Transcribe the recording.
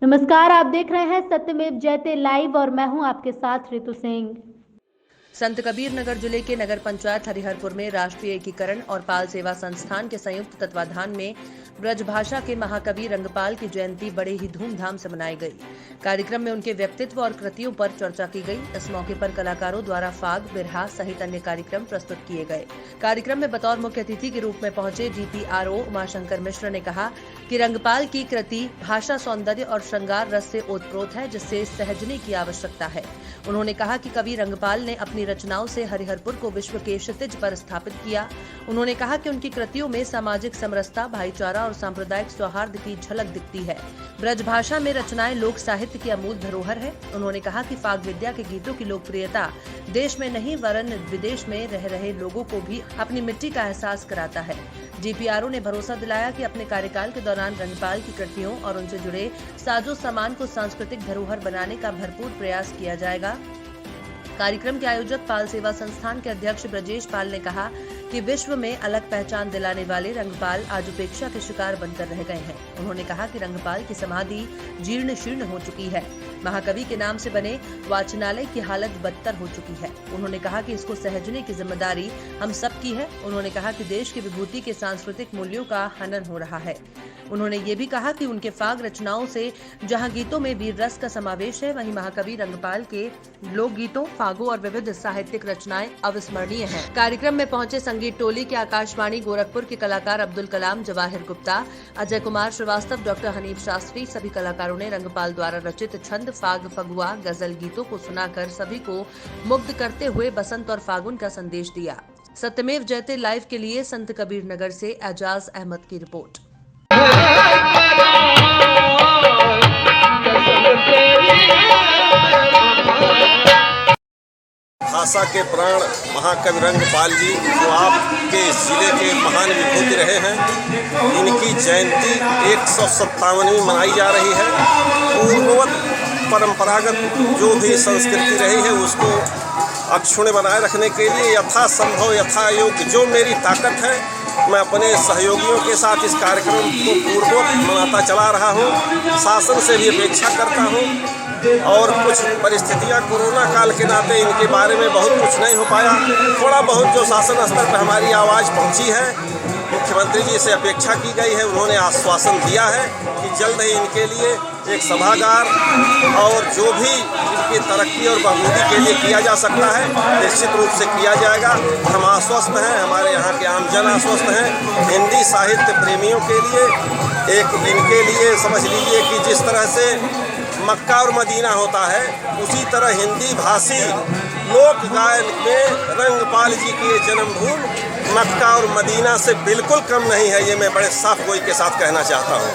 नमस्कार, आप देख रहे हैं सत्यमेव जयते लाइव और मैं हूं आपके साथ ऋतु सिंह। संत कबीर नगर जिले के नगर पंचायत हरिहरपुर में राष्ट्रीय एकीकरण और पाल सेवा संस्थान के संयुक्त तत्वाधान में ब्रजभाषा के महाकवि रंगपाल की जयंती बड़े ही धूमधाम से मनाई गई। कार्यक्रम में उनके व्यक्तित्व और कृतियों पर चर्चा की गई। इस मौके पर कलाकारों द्वारा फाग, बिरहा सहित अन्य कार्यक्रम प्रस्तुत किए गए। कार्यक्रम में बतौर मुख्य अतिथि के रूप में पहुंचे DPRO उमाशंकर मिश्र ने कहा कि रंगपाल की कृति भाषा, सौंदर्य और श्रृंगार रस से ओतप्रोत है, जिससे सहजने की आवश्यकता है। उन्होंने कहा कि कवि रंगपाल ने अपनी रचनाओं से हरिहरपुर को विश्व के क्षितिज पर स्थापित किया। उन्होंने कहा कि उनकी कृतियों में सामाजिक समरसता, भाईचारा और सांप्रदायिक सौहार्द की झलक दिखती है। ब्रजभाषा में रचनाएं लोक साहित्य की अमूल्य धरोहर है। उन्होंने कहा कि फाग विद्या के गीतों की लोकप्रियता देश में नहीं वरन विदेश में रह रहे लोगों को भी अपनी मिट्टी का एहसास कराता है। DPRO ने भरोसा दिलाया कि अपने कार्यकाल के दौरान रंगपाल की कृतियों और उनसे जुड़े साजो सामान को सांस्कृतिक धरोहर बनाने का भरपूर प्रयास किया जाएगा। कार्यक्रम के आयोजक पाल सेवा संस्थान के अध्यक्ष ब्रजेश पाल ने कहा कि विश्व में अलग पहचान दिलाने वाले रंगपाल आज उपेक्षा के शिकार बनकर रह गए हैं। उन्होंने कहा कि रंगपाल की समाधि जीर्ण शीर्ण हो चुकी है। महाकवि के नाम से बने वाचनालय की हालत बदतर हो चुकी है। उन्होंने कहा कि इसको सहजने की जिम्मेदारी हम सब की है। उन्होंने कहा कि देश की विभूति के सांस्कृतिक मूल्यों का हनन हो रहा है। उन्होंने ये भी कहा कि उनके फाग रचनाओं से जहां गीतों में वीर रस का समावेश है, वहीं महाकवि रंगपाल के लोकगीतों, फागों और विविध साहित्यिक रचनाएं अविस्मरणीय हैं। कार्यक्रम में पहुंचे संगीत टोली के आकाशवाणी गोरखपुर के कलाकार अब्दुल कलाम, जवाहिर गुप्ता, अजय कुमार श्रीवास्तव, डॉक्टर हनीफ शास्त्री, सभी कलाकारों ने रंगपाल द्वारा रचित छंद, फाग, फगुआ, गजल गीतों को सुनाकर सभी को मुग्ध करते हुए बसंत और फागुन का संदेश दिया। सत्यमेव जयते लाइव के लिए संत कबीर नगर से एजाज अहमद की रिपोर्ट। भाषा के प्राण महाकवि रंगपाल जी, जो आपके जिले के महान विभूति रहे हैं, इनकी जयंती 157वीं मनाई जा रही है। पूर्ववत परंपरागत जो भी संस्कृति रही है उसको अक्षुण्ण बनाए रखने के लिए यथासंभव यथायोग्य जो मेरी ताकत है, मैं अपने सहयोगियों के साथ इस कार्यक्रम को पूर्ववत मनाता चला रहा हूँ। शासन से भी अपेक्षा करता हूँ और कुछ परिस्थितियां कोरोना काल के नाते इनके बारे में बहुत कुछ नहीं हो पाया। थोड़ा बहुत जो शासन स्तर पर हमारी आवाज़ पहुंची है, मुख्यमंत्री जी से अपेक्षा की गई है, उन्होंने आश्वासन दिया है कि जल्द ही इनके लिए एक सभागार और जो भी इनकी तरक्की और बहादुरी के लिए किया जा सकता है निश्चित रूप से किया जाएगा। हम आश्वस्त हैं, हमारे यहाँ के आम जन आश्वस्त हैं। हिंदी साहित्य प्रेमियों के लिए एक इनके लिए समझ लीजिए कि जिस तरह से मक्का और मदीना होता है, उसी तरह हिंदी भाषी लोक गायन में रंगपाल जी की जन्मभूमि मक्का और मदीना से बिल्कुल कम नहीं है। ये मैं बड़े साफ गोई के साथ कहना चाहता हूँ।